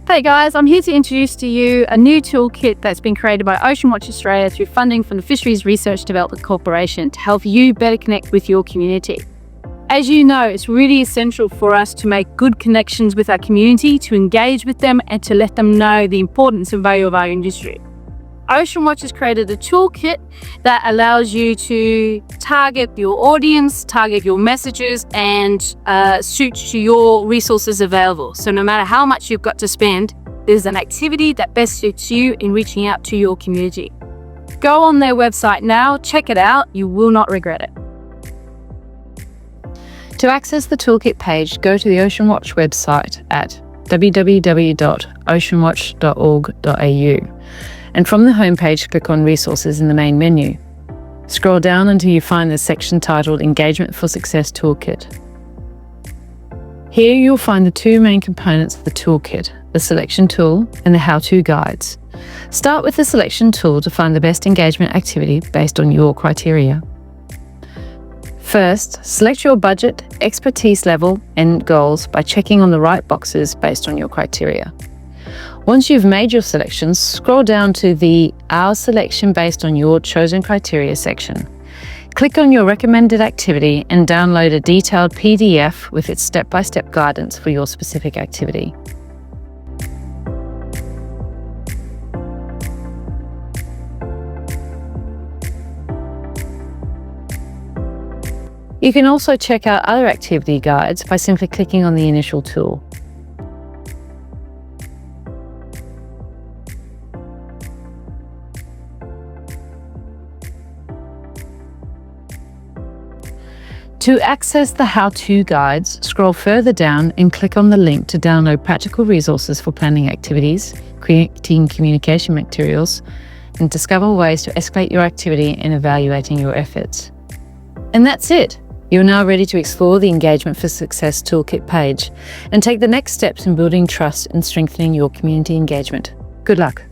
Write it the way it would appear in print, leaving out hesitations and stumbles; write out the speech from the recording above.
Hey guys, I'm here to introduce to you a new toolkit that's been created by Ocean Watch Australia through funding from the Fisheries Research Development Corporation to help you better connect with your community. As you know, it's really essential for us to make good connections with our community, to engage with them and to let them know the importance and value of our industry. Ocean Watch has created a toolkit that allows you to target your audience, target your messages, and suit to your resources available. So no matter how much you've got to spend, there's an activity that best suits you in reaching out to your community. Go on their website now, check it out, you will not regret it. To access the toolkit page, go to the Ocean Watch website at www.oceanwatch.org.au. And from the homepage, click on Resources in the main menu. Scroll down until you find the section titled Engagement for Success Toolkit. Here you'll find the two main components of the toolkit, the selection tool and the how-to guides. Start with the selection tool to find the best engagement activity based on your criteria. First, select your budget, expertise level and goals by checking on the right boxes based on your criteria. Once you've made your selections, scroll down to the Our Selection Based on Your Chosen Criteria section. Click on your recommended activity and download a detailed PDF with its step-by-step guidance for your specific activity. You can also check out other activity guides by simply clicking on the initial tool. To access the how-to guides, scroll further down and click on the link to download practical resources for planning activities, creating communication materials, and discover ways to escalate your activity and evaluating your efforts. And that's it. You're now ready to explore the Engagement for Success Toolkit page and take the next steps in building trust and strengthening your community engagement. Good luck.